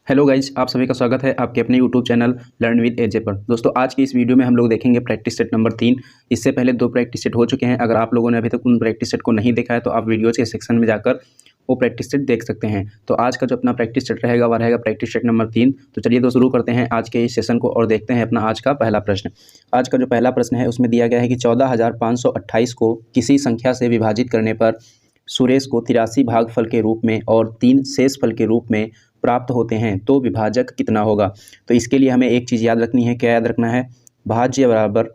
Hello guys, आप सभी का स्वागत है आपके अपने यूट्यूब चैनल लर्न विद एजे पर। दोस्तों, आज की इस वीडियो में हम लोग देखेंगे प्रैक्टिस सेट नंबर 3। इससे पहले 2 प्रैक्टिस सेट हो चुके हैं। अगर आप लोगों ने अभी तक उन प्रैक्टिस सेट को नहीं देखा है तो आप वीडियोज़ के सेक्शन में जाकर वो प्रैक्टिस सेट देख सकते हैं। तो आज का जो अपना प्रैक्टिस सेट रहेगा वह रहेगा प्रैक्टिस सेट नंबर 3। तो चलिए तो शुरू करते हैं आज के इस सेशन को और देखते हैं अपना आज का पहला प्रश्न। आज का जो पहला प्रश्न है उसमें दिया गया है कि 14,528 को किसी संख्या से विभाजित करने पर सुरेश को 83 भागफल के रूप में और 3 शेषफल के रूप में प्राप्त होते हैं, तो विभाजक कितना होगा। तो इसके लिए हमें एक चीज़ याद रखनी है। क्या याद रखना है? भाज्य बराबर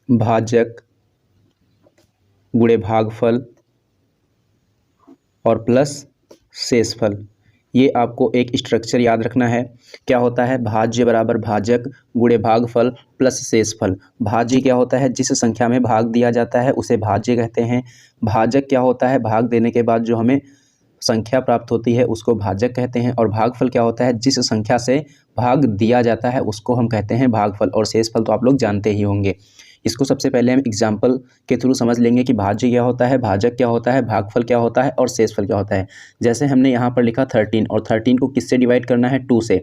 भाजक गुणे भागफल और प्लस शेषफल। ये आपको एक स्ट्रक्चर याद रखना है। क्या होता है? भाज्य बराबर भाजक गुणे भागफल प्लस शेषफल। भाज्य क्या होता है? जिस संख्या में भाग दिया जाता है उसे भाज्य कहते हैं। भाजक क्या होता है? भाग देने के बाद जो हमें संख्या प्राप्त होती है उसको भाजक कहते हैं। और भागफल क्या होता है? जिस संख्या से भाग दिया जाता है उसको हम कहते हैं भागफल। और शेषफल तो आप लोग जानते ही होंगे। इसको सबसे पहले हम एग्जाम्पल के थ्रू समझ लेंगे कि भाज्य क्या होता है, भाजक क्या होता है, भागफल क्या होता है और शेषफल क्या होता है। जैसे हमने यहाँ पर लिखा 13 और 13 को किससे डिवाइड करना है? 2 से।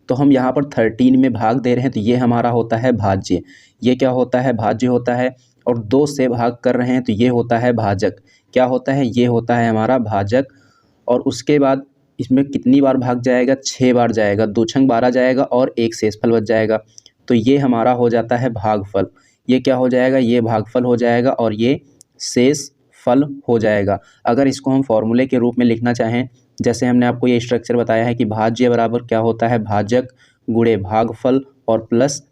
तो हम यहाँ पर 13 में भाग दे रहे हैं तो ये हमारा होता है भाज्य। ये क्या होता है? भाज्य होता है। और 2 से भाग कर रहे हैं तो ये होता है भाजक। क्या होता है? ये होता है हमारा भाजक। और उसके बाद इसमें कितनी बार भाग जाएगा? 6 बार जाएगा। 2 छंग 12 जाएगा और एक शेषफल बच जाएगा। तो ये हमारा हो जाता है भागफल। ये क्या हो जाएगा? ये भागफल हो जाएगा और ये शेषफल हो जाएगा। अगर इसको हम फॉर्मूले के रूप में लिखना चाहें, जैसे हमने आपको ये स्ट्रक्चर बताया है कि भाज्य बराबर क्या होता है? भाजक गुणे भागफल और प्लस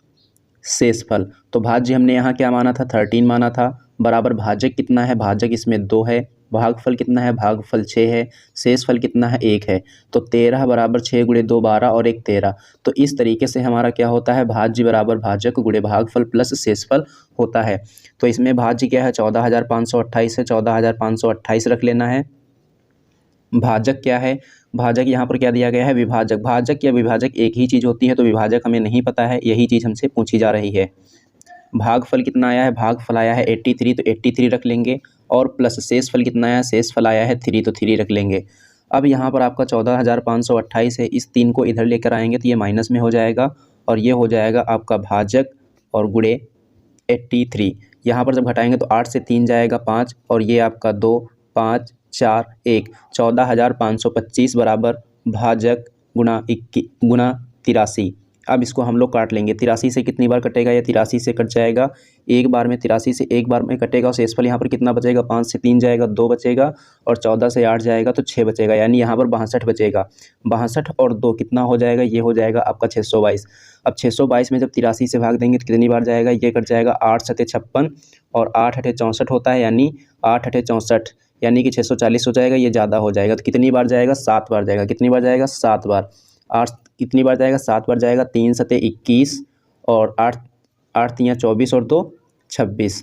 शेषफल। तो भाज्य हमने यहाँ क्या माना था? 13 माना था। बराबर भाजक कितना है? भाजक इसमें 2 है। भागफल कितना है? भागफल 6 है। शेषफल कितना है? 1 है। तो 13 बराबर 6 गुणे 2 12 और 1 13। तो इस तरीके से हमारा क्या होता है? भाज्य बराबर भाजक गुणे भागफल प्लस शेषफल होता है। तो इसमें भाज्य क्या है? 14,528 है। 14,528 रख लेना है। भाजक क्या है? भाजक यहाँ पर क्या दिया गया है? विभाजक। भाजक या विभाजक एक ही चीज़ होती है, तो विभाजक हमें नहीं पता है, यही चीज़ हमसे पूछी जा रही है। भागफल कितना आया है? भागफल आया है 83, तो 83 रख लेंगे। और प्लस शेषफल कितना आया है? शेषफल आया है 3, तो 3 रख लेंगे। अब यहाँ पर आपका 14,528 है। इस 3 को इधर लेकर आएंगे तो ये माइनस में हो जाएगा और ये हो जाएगा आपका भाजक और गुणे 83। यहाँ पर जब घटाएंगे तो 8 से 3 जाएगा 5 और ये आपका 2 5 4 1। 14,525 बराबर भाजक गुणा 83। अब इसको हम लोग काट लेंगे। 83 से कितनी बार कटेगा? या 83 से कट जाएगा एक बार में। 83 से एक बार में कटेगा और शेषफल यहाँ पर कितना बचेगा? 5 से 3 जाएगा 2 बचेगा और 14 से 8 जाएगा तो 6 बचेगा, यानी यहाँ पर 62 बचेगा। 62 और 2 कितना हो जाएगा? ये हो जाएगा आपका 622। अब 622 में जब 83 से भाग देंगे तो कितनी बार जाएगा? ये कट जाएगा। 8 सते 56 और 8 अठे 64 होता है, यानी 8 अठे 64, यानी कि 640 हो जाएगा। ये ज़्यादा हो जाएगा तो कितनी बार जाएगा? 7 बार जाएगा। कितनी बार जाएगा? 7 बार। 8 कितनी बार जाएगा? 7 बार जाएगा। 3 सते 21 और 8 8 तियाँ 24 और 2 26।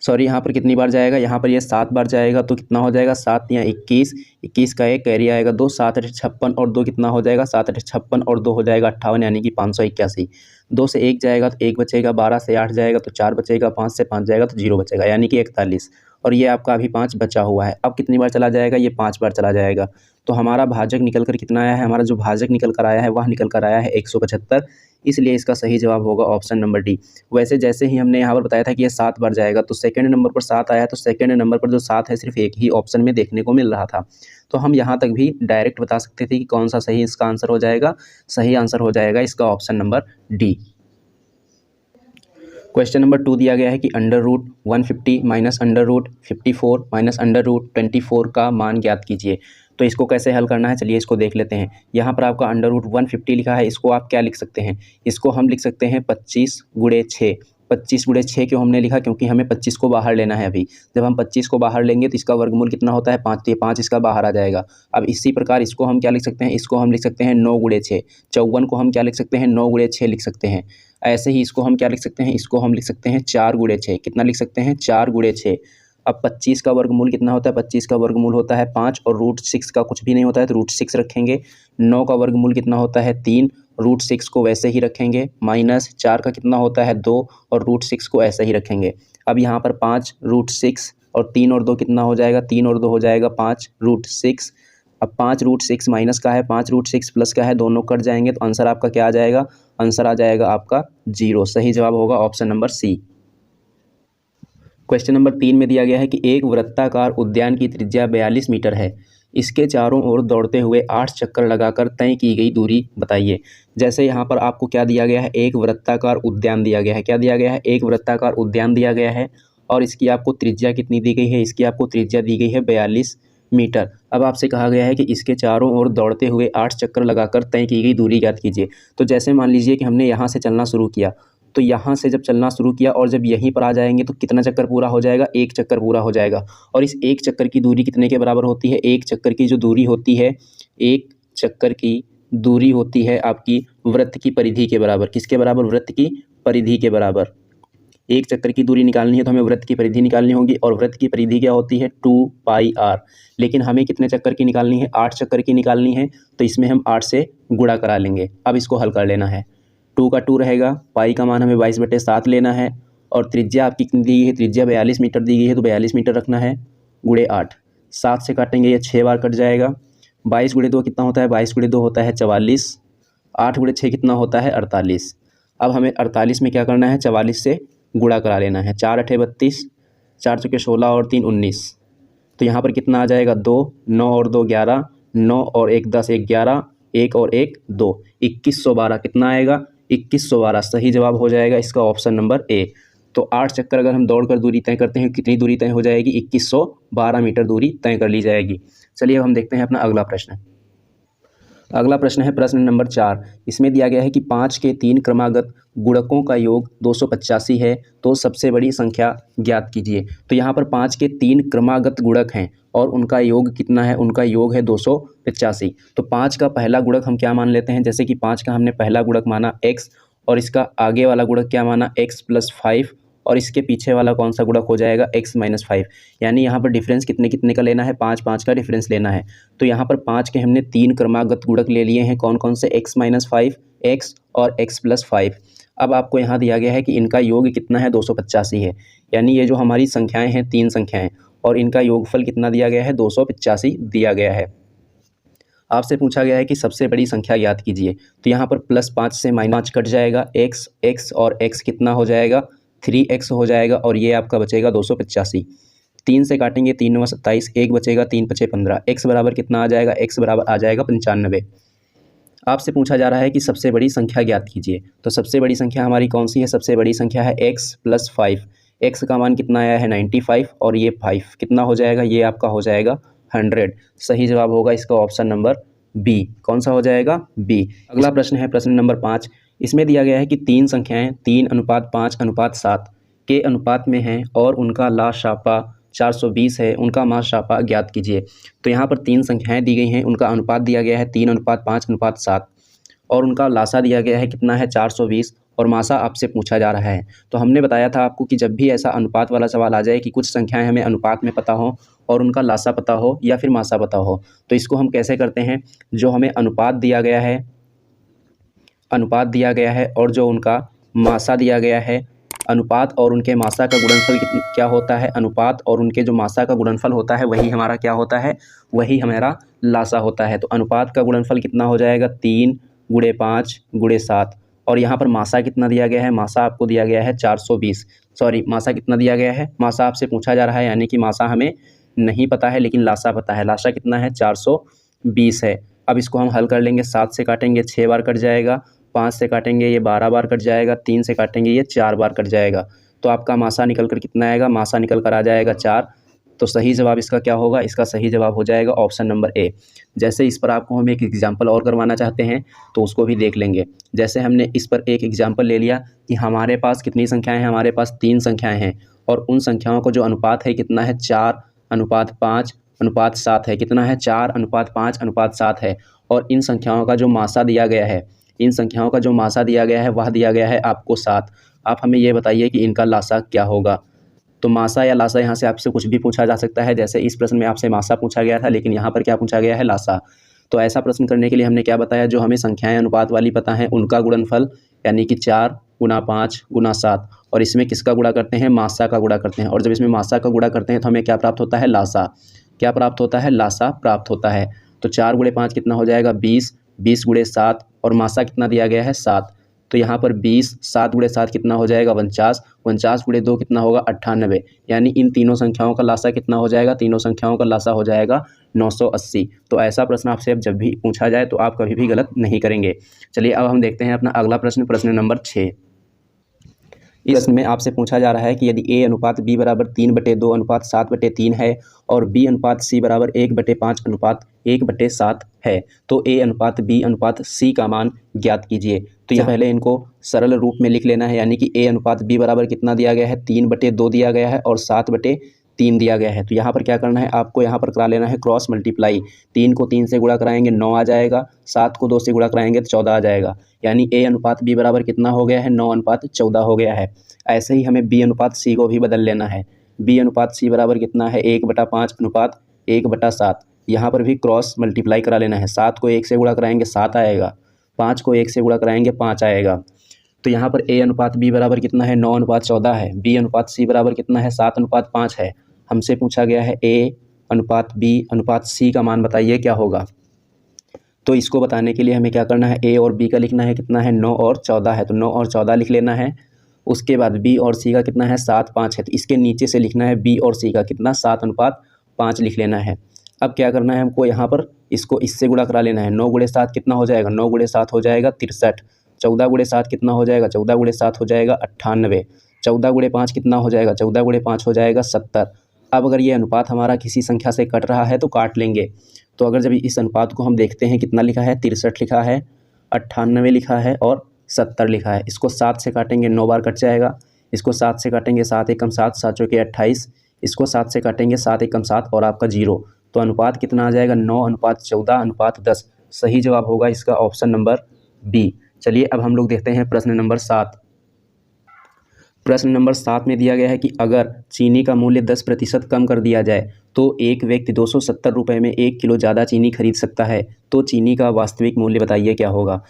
सॉरी, यहाँ पर कितनी बार जाएगा? यहाँ पर ये 7 बार जाएगा तो कितना हो जाएगा? 7 तियाँ 21, 21 का एक कैरी आएगा 2, 7 अठे 56 और 2 कितना हो जाएगा? 7 अठे 56 और 2 हो जाएगा 58, यानी कि 581। 2 से 1 जाएगा तो 1 बचेगा। 12 से 8 जाएगा तो 4 बचेगा। 5 से 5 जाएगा तो 0 बचेगा, यानी कि 41। और ये आपका अभी 5 बचा हुआ है। अब कितनी बार चला जाएगा? ये 5 बार चला जाएगा। तो हमारा भाजक निकल कर कितना आया है? हमारा जो भाजक निकल कर आया है वह निकल कर आया है 175। इसलिए इसका सही जवाब होगा ऑप्शन नंबर डी। वैसे जैसे ही हमने यहाँ पर बताया था कि ये 7 बार जाएगा, तो सेकंड नंबर पर 7 आया, तो सेकंड नंबर पर जो 7 है सिर्फ एक ही ऑप्शन में देखने को मिल रहा था। तो हम यहाँ तक भी डायरेक्ट बता सकते थे कि कौन सा सही इसका आंसर हो जाएगा। सही आंसर हो जाएगा इसका option number D. Question number 2 दिया गया है कि √150 माइनस √54 माइनस √24 का मान ज्ञात कीजिए। तो इसको कैसे हल करना है, चलिए इसको देख लेते हैं। यहाँ पर आपका √150 लिखा है, इसको आप क्या लिख सकते हैं? इसको हम लिख सकते हैं 25 गुणे 6। 25 गुणे 6 क्यों हमने लिखा? क्योंकि हमें 25 को बाहर लेना है अभी। जब हम 25 को बाहर लेंगे तो इसका वर्गमूल कितना होता है? 5, तो ये 5 इसका बाहर आ जाएगा। अब इसी प्रकार इसको हम क्या लिख सकते हैं? इसको हम लिख सकते हैं 9 गुणे 6। 54 को हम क्या लिख सकते हैं? 9 गुणे 6 लिख सकते हैं। ऐसे ही इसको हम क्या लिख सकते हैं? इसको हम लिख सकते हैं 4 गुणे 6। कितना लिख सकते हैं? 4 गुणे 6। अब 25 का वर्गमूल कितना होता है? 25 का वर्गमूल होता है 5 और √6 का कुछ भी नहीं होता है तो √6 रखेंगे। 9 का वर्गमूल कितना होता है? 3, √6 को वैसे ही रखेंगे। माइनस 4 का कितना होता है? 2 और √6 को ऐसे ही रखेंगे। अब यहाँ पर 5 √6 और 3 और 2 कितना हो जाएगा? 3 और 2 हो जाएगा 5 √6 अब 5√6 माइनस का है, 5√6 प्लस का है, दोनों कट जाएंगे तो आंसर आपका क्या आ जाएगा? आंसर आ जाएगा आपका 0। सही जवाब होगा option number C. Question number 3 में दिया गया है कि एक वृत्ताकार उद्यान की त्रिज्या 42 मीटर है। इसके चारों ओर दौड़ते हुए 8 चक्कर लगाकर तय की गई दूरी बताइए। जैसे यहाँ पर आपको क्या दिया गया है? एक वृत्ताकार उद्यान दिया गया है। क्या दिया गया है? एक वृत्ताकार उद्यान दिया गया है और इसकी आपको त्रिज्या कितनी दी गई है? इसकी आपको त्रिज्या दी गई है 42 मीटर। अब आपसे कहा गया है कि इसके चारों ओर दौड़ते हुए 8 चक्कर लगाकर तय की गई दूरी ज्ञात कीजिए। तो जैसे मान लीजिए कि हमने यहाँ से चलना शुरू किया, तो यहाँ से जब चलना शुरू किया और जब यहीं पर आ जाएंगे तो कितना चक्कर पूरा हो जाएगा? एक चक्कर पूरा हो जाएगा। और इस एक चक्कर की दूरी कितने के बराबर होती है? एक चक्कर की जो दूरी होती है, एक चक्कर की दूरी होती है आपकी वृत्त की परिधि के बराबर। किसके बराबर? वृत्त की परिधि के बराबर। एक चक्कर की दूरी निकालनी है तो हमें वृत्त की परिधि निकालनी होगी और वृत्त की परिधि क्या होती है? 2πr। लेकिन हमें कितने चक्कर की निकालनी है? 8 चक्कर की निकालनी है, तो इसमें हम 8 से गुणा करा लेंगे। अब इसको हल कर लेना है। 2 का 2 रहेगा, पाई का मान हमें 22/7 लेना है और त्रिज्या आपकी कितनी दी गई है? त्रिज्या 42 मीटर दी गई है, तो 42 मीटर रखना है गुणे 8। 7 से काटेंगे, ये 6 बार कट जाएगा। 22 गुणे 2 कितना होता है? 22 गुणे 2 होता है 44। 8 गुणे 6 कितना होता है? 48। अब हमें 48 में क्या करना है? 44 से गुणा करा लेना है। 4 8 32, 4 चौके 16 और 3 19। तो यहाँ पर कितना आ जाएगा? 2, 9 और 2 11, 9 और 1 10, 1 11, 1 और 1 2, 2112 कितना आएगा? 2112 सही जवाब हो जाएगा इसका ऑप्शन नंबर ए। तो 8 चक्कर अगर हम दौड़कर दूरी तय करते हैं, कितनी दूरी तय हो जाएगी? 2112 मीटर दूरी तय कर ली जाएगी। चलिए अब हम देखते हैं अपना अगला प्रश्न। अगला प्रश्न है प्रश्न नंबर 4। इसमें दिया गया है कि 5 के 3 क्रमागत गुणकों का योग 285 है, तो सबसे बड़ी संख्या ज्ञात कीजिए। तो यहाँ पर 5 के 3 क्रमागत गुणक हैं और उनका योग कितना है? उनका योग है 285। तो 5 का पहला गुणक हम क्या मान लेते हैं? जैसे कि 5 का हमने पहला गुणक माना x और इसका आगे वाला गुणक क्या माना? x + 5 और इसके पीछे वाला कौन सा गुणक हो जाएगा? x - 5। यानी यहाँ पर डिफरेंस कितने कितने का लेना है? 5 5 का डिफरेंस लेना है। तो यहाँ पर 5 के हमने 3 क्रमागत गुणक ले लिए हैं। कौन कौन से? x - 5, x और x + 5। अब आपको यहाँ दिया गया है कि इनका योग कितना है? 285 है। यानी ये जो हमारी संख्याएँ हैं, 3 संख्याएँ, और इनका योगफल कितना दिया गया है? 285 दिया गया है। आपसे पूछा गया है कि सबसे बड़ी संख्या ज्ञात कीजिए। तो यहाँ पर +5 से -5 कट जाएगा, x और x कितना हो जाएगा? 3x हो जाएगा और ये आपका बचेगा 285। 3 से काटेंगे, 3 9 27, 1 बचेगा, 3 5 15। x बराबर कितना आ जाएगा? x बराबर आ जाएगा 95। आपसे पूछा जा रहा है कि सबसे बड़ी संख्या ज्ञात कीजिए। तो सबसे बड़ी संख्या हमारी कौन सी है? सबसे बड़ी संख्या है x + 5। x का मान कितना आया है? 95 और ये 5 कितना हो जाएगा? ये आपका हो जाएगा 100। सही जवाब होगा इसका ऑप्शन नंबर बी। कौन सा हो जाएगा? बी। अगला प्रश्न है प्रश्न नंबर 5। इसमें दिया गया है कि 3 संख्याएं 3:5:7 के अनुपात में हैं और उनका ला शापा 420 है, उनका मा शापा ज्ञात कीजिए। तो यहाँ पर 3 संख्याएं दी गई हैं, उनका अनुपात दिया गया है 3:5:7 और उनका लासा दिया गया है कितना है? 420 और मासा आपसे पूछा जा रहा है। तो हमने बताया था आपको कि जब भी ऐसा अनुपात वाला सवाल आ जाए कि कुछ संख्याएं हमें अनुपात में पता हो और उनका लासा पता हो या फिर मासा पता हो, तो इसको हम कैसे करते हैं? जो हमें अनुपात दिया गया है और जो उनका मासा दिया गया है, अनुपात और उनके मासा का गुणनफल क्या होता है? अनुपात और उनके जो मासा का गुणनफल होता है वही हमारा क्या होता है? वही हमारा लासा होता है। तो अनुपात का गुणनफल कितना हो जाएगा? 3 × 5 × 7 और यहाँ पर मासा कितना दिया गया है? मासा आपको दिया गया है 420। सॉरी, मासा कितना दिया गया है? मासा आपसे पूछा जा रहा है, यानी कि मासा हमें नहीं पता है लेकिन लासा पता है। लासा कितना है? 420 है। अब इसको हम हल कर लेंगे। 7 से काटेंगे, 6 बार कट जाएगा। 5 से काटेंगे, ये 12 बार कट जाएगा। 3 से काटेंगे, ये 4 बार कट जाएगा। तो आपका मासा निकल कर कितना आएगा? मासा निकल कर आ जाएगा 4। तो सही जवाब इसका क्या होगा? इसका सही जवाब हो जाएगा ऑप्शन नंबर ए। जैसे इस पर आपको हम एक एग्जाम्पल और करवाना चाहते हैं तो उसको भी देख लेंगे। जैसे हमने इस पर एक एग्जाम्पल ले लिया कि हमारे पास कितनी संख्याएं हैं? हमारे पास 3 संख्याएं हैं और उन संख्याओं का जो अनुपात है कितना है? 4:5:7 है। कितना है? 4:5:7 है। और इन संख्याओं का जो मासा दिया गया है, वह दिया गया है आपको 7। आप हमें ये बताइए कि इनका लासा क्या होगा? तो मासा या लासा यहाँ से आपसे कुछ भी पूछा जा सकता है। जैसे इस प्रश्न में आपसे मासा पूछा गया था, लेकिन यहाँ पर क्या पूछा गया है? लासा। तो ऐसा प्रश्न करने के लिए हमने क्या बताया? जो हमें संख्याएं अनुपात वाली पता हैं उनका गुणनफल, यानी कि 4 × 5 × 7, और इसमें किसका गुणा करते हैं? मासा का गुणा करते हैं। और जब इसमें मासा का गुणा करते हैं तो हमें क्या प्राप्त होता है? लासा। क्या प्राप्त होता है? लासा प्राप्त होता है। तो 4 गुणे 5 कितना हो जाएगा 20, 20 गुणे 7 और मासा कितना दिया गया है 7। तो यहाँ पर 20, 7 गुणे 7 कितना हो जाएगा 49, 49 गुणे 2 कितना होगा 98। यानी इन तीनों संख्याओं का लासा कितना हो जाएगा, तीनों संख्याओं का लासा हो जाएगा 980। तो ऐसा प्रश्न आपसे अब जब भी पूछा जाए तो आप कभी भी गलत नहीं करेंगे। चलिए अब हम देखते हैं अपना अगला प्रश्न, प्रश्न नंबर 6। इस प्रश्न में आपसे पूछा जा रहा है कि यदि a अनुपात b बराबर 3/2 अनुपात 7/3 है और b अनुपात c बराबर 1/5 अनुपात 1/7 है तो a अनुपात b अनुपात c का मान ज्ञात कीजिए। तो यहाँ पहले इनको सरल रूप में लिख लेना है, यानी कि a अनुपात b बराबर कितना दिया गया है 3/2 दिया गया है और 7/3 दिया गया है। तो यहाँ पर क्या करना है, आपको यहाँ पर करा लेना है क्रॉस मल्टीप्लाई। 3 को 3 से गुणा कराएंगे 9 आ जाएगा, 7 को 2 से गुणा कराएंगे तो 14 आ जाएगा। यानी a अनुपात b बराबर कितना हो गया है 9 अनुपात 14 हो गया है। ऐसे ही हमें b अनुपात c को भी बदल लेना है। b अनुपात c बराबर कितना है 1/5 अनुपात 1/7। यहाँ पर भी क्रॉस मल्टीप्लाई करा लेना है। 7 को 1 से गुणा कराएंगे 7 आएगा, 5 को 1 से गुणा कराएंगे 5 आएगा। तो यहाँ पर a अनुपात b बराबर कितना है 9 अनुपात 14 है, b अनुपात c बराबर कितना है 7 अनुपात 5 है। हमसे पूछा गया है a अनुपात b अनुपात c का मान बताइए क्या होगा। तो इसको बताने के लिए हमें क्या करना है, a और b का लिखना है कितना है 9 और 14 है, तो 9 और 14 लिख लेना है। उसके बाद b और c का कितना है 7, 5 है, तो इसके नीचे से लिखना है b और c का कितना 7 अनुपात 5 लिख लेना है। अब क्या करना है हमको, यहाँ पर इसको इससे गुणा करा लेना है। 9 गुणे 7 कितना हो जाएगा, 9 गुणे 7 हो जाएगा 63। 14 गुणे 7 कितना हो जाएगा, 14 गुणे 7 हो जाएगा 98। 14 गुणे 5 कितना हो जाएगा, 14 गुणे 5 हो जाएगा 70। अब अगर ये अनुपात हमारा किसी संख्या से कट रहा है तो काट लेंगे। तो अगर जब इस अनुपात को हम देखते हैं कितना लिखा है 63 लिखा है, 98 लिखा है और 70 लिखा है। इसको 7 से काटेंगे 9 बार कट जाएगा। इसको 7 से काटेंगे 7 एकम 7, 7 चौके 28। इसको 7 से काटेंगे 7 एकम 7 और आपका 0। तो अनुपात कितना आ जाएगा 9 अनुपात 14 अनुपात 10। सही जवाब होगा इसका ऑप्शन नंबर बी। चलिए अब हम लोग देखते हैं प्रश्न नंबर 7। प्रश्न नंबर 7 में दिया गया है कि अगर चीनी का मूल्य 10% कम कर दिया जाए तो एक व्यक्ति 270 रुपये में 1 किलो ज़्यादा चीनी खरीद सकता है, तो चीनी का वास्तविक मूल्य बताइए क्या होगा।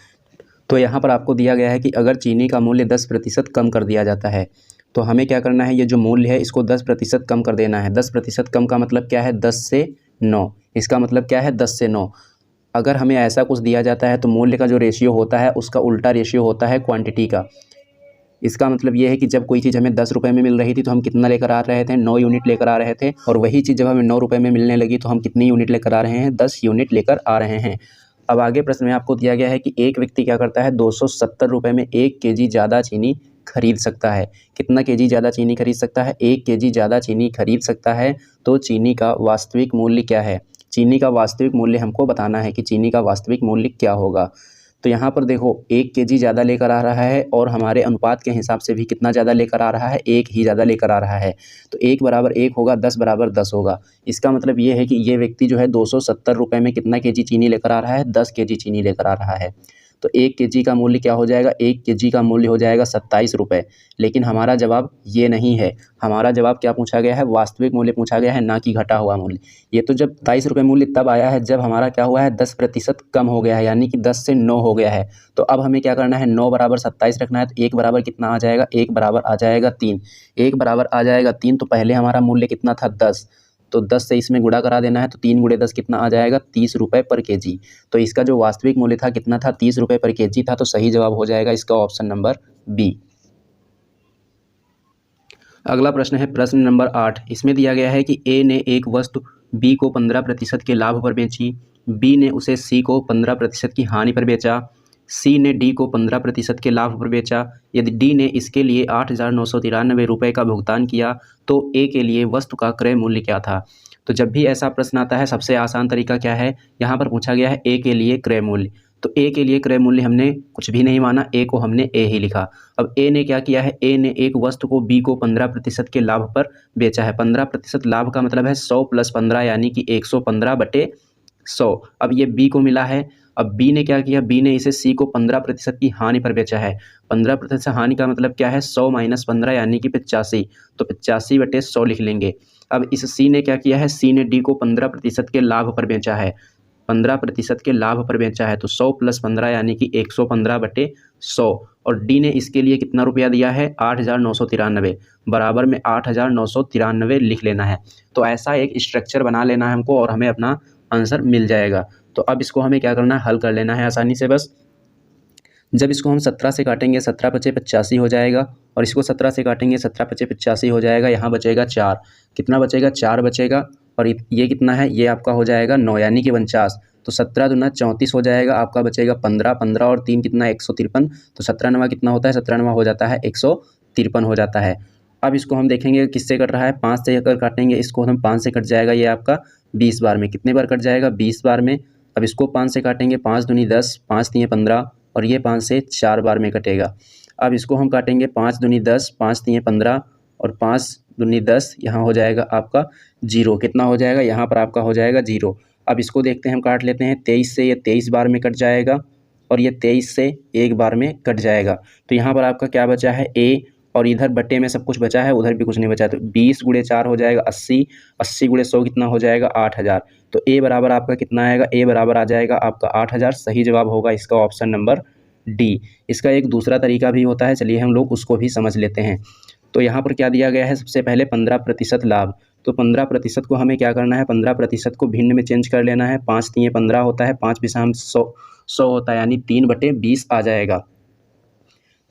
तो यहाँ पर आपको दिया गया है कि अगर चीनी का मूल्य 10% कम कर दिया जाता है तो हमें क्या करना है, ये जो मूल्य है इसको 10% कम कर देना है। 10% कम का मतलब क्या है 10 से 9, इसका मतलब क्या है 10 से 9। अगर हमें ऐसा कुछ दिया जाता है तो मूल्य का जो रेशियो होता है उसका उल्टा रेशियो होता है क्वांटिटी का। इसका मतलब ये है कि जब कोई चीज़ हमें 10 रुपये में मिल रही थी तो हम कितना लेकर आ रहे थे 9 यूनिट लेकर आ रहे थे, और वही चीज़ जब हमें 9 रुपये में मिलने लगी तो हम कितनी यूनिट लेकर आ रहे हैं 10 यूनिट लेकर आ रहे हैं। अब आगे प्रश्न में आपको दिया गया है कि एक व्यक्ति क्या करता है 270 रुपये में 1 केजी ज़्यादा चीनी खरीद सकता है। कितना केजी ज़्यादा चीनी खरीद सकता है, 1 केजी ज़्यादा चीनी खरीद सकता है। तो चीनी का वास्तविक मूल्य क्या है, चीनी का वास्तविक मूल्य हमको बताना है कि चीनी का वास्तविक मूल्य क्या होगा। तो यहाँ पर देखो 1 केजी ज़्यादा लेकर आ रहा है और हमारे अनुपात के हिसाब से भी कितना ज़्यादा लेकर आ रहा है, 1 ही ज़्यादा लेकर आ रहा है। तो 1 बराबर 1 होगा, 10 बराबर 10 होगा। इसका मतलब ये है कि ये व्यक्ति जो है 270 रुपये में कितना केजी चीनी लेकर आ रहा है, 10 केजी चीनी लेकर आ रहा है। तो 1 केजी का मूल्य क्या हो जाएगा, 1 केजी का मूल्य हो जाएगा 27 रुपये। लेकिन हमारा जवाब ये नहीं है, हमारा जवाब क्या पूछा गया है, वास्तविक मूल्य पूछा गया है, ना कि घटा हुआ मूल्य। ये तो जब 27 रुपये मूल्य तब आया है जब हमारा क्या हुआ है 10% कम हो गया है, यानी कि 10 से 9 हो गया है। तो अब हमें क्या करना है 9 बराबर 27 रखना है। तो 1 बराबर कितना आ जाएगा, 1 बराबर आ जाएगा 3। 1 बराबर आ जाएगा 3, तो पहले हमारा मूल्य कितना था 10, तो 10 से इसमें गुणा करा देना है। तो 3 गुणे 10 कितना आ जाएगा 30 रुपये पर केजी। तो इसका जो वास्तविक मूल्य था कितना था 30 रुपये पर केजी था। तो सही जवाब हो जाएगा इसका ऑप्शन नंबर बी। अगला प्रश्न है प्रश्न नंबर 8। इसमें दिया गया है कि ए ने एक वस्तु बी को 15% के लाभ पर बेची, बी ने उसे सी को 15% की हानि पर बेचा, सी ने डी को 15% के लाभ पर बेचा। यदि डी ने इसके लिए 8,993 रुपये का भुगतान किया तो ए के लिए वस्तु का क्रय मूल्य क्या था। तो जब भी ऐसा प्रश्न आता है सबसे आसान तरीका क्या है, यहाँ पर पूछा गया है ए के लिए क्रय मूल्य। तो ए के लिए क्रय मूल्य हमने कुछ भी नहीं माना, ए को हमने ए ही लिखा। अब ए ने क्या किया है, ए ने एक वस्तु को बी को 15% के लाभ पर बेचा है। 15% लाभ का मतलब है 100 + 15 यानी कि 115/100। अब ये बी को मिला है। अब बी ने क्या किया, बी ने इसे सी को 15% की हानि पर बेचा है। 15% हानि का मतलब क्या है 100 - 15 यानी कि 85। तो 85/100 लिख लेंगे। अब इस सी ने क्या किया है, सी ने डी को 15% के लाभ पर बेचा है। 15% के लाभ पर बेचा है तो 100 + 15 यानी कि 115/100। और डी ने इसके लिए कितना रुपया दिया है 8,993, बराबर में 8,993 लिख लेना है। तो ऐसा एक स्ट्रक्चर बना लेना है हमको और हमें अपना आंसर मिल जाएगा। तो अब इसको हमें क्या करना है, हल कर लेना है आसानी से बस। जब इसको हम 17 से काटेंगे 17 पचे 85 हो जाएगा, और इसको 17 से काटेंगे 17 पचे 85 हो जाएगा। यहाँ बचेगा 4, कितना बचेगा, 4 बचेगा। और ये कितना है, ये आपका हो जाएगा 9 यानी कि 49। तो 17 दूना 34 हो जाएगा, आपका बचेगा 15, 15 और 3 कितना है 153। तो 17 नवा कितना होता है, 17 नवा हो जाता है 153 हो जाता है। अब इसको हम देखेंगे किससे कट रहा है, 5 से अगर काटेंगे इसको हम 5 से कट जाएगा, ये आपका 20 बार में। कितने बार कट जाएगा, 20 बार में। अब इसको 5 से काटेंगे, 5 दूनी 10, 5 तीन 15, और ये 5 से 4 बार में कटेगा। अब इसको हम काटेंगे 5 दूनी 10, 5 तीन 15, और 5 दूनी 10, यहाँ हो जाएगा आपका 0। कितना हो जाएगा, यहाँ पर आपका हो जाएगा 0। अब इसको देखते हैं, हम काट लेते हैं। 23 से ये 23 बार में कट जाएगा, और ये 23 से 1 बार में कट जाएगा। तो यहाँ पर आपका क्या बचा है, A, और इधर बट्टे में सब कुछ बचा है, उधर भी कुछ नहीं बचा। तो 20 गुणे 4 हो जाएगा 80, 80 गुणे 100 कितना हो जाएगा 8000। तो A बराबर आपका कितना आएगा, A बराबर आ जाएगा आपका 8000। सही जवाब होगा इसका ऑप्शन नंबर डी। इसका एक दूसरा तरीका भी होता है, चलिए हम लोग उसको भी समझ लेते हैं। तो यहाँ पर क्या दिया गया है, सबसे पहले 15% लाभ। तो 15% को हमें क्या करना है, 15% को भिन्न में चेंज कर लेना है। 5 तीन 15 होता है, 5 पिछा हम 100 होता है, यानी 3/20 आ जाएगा,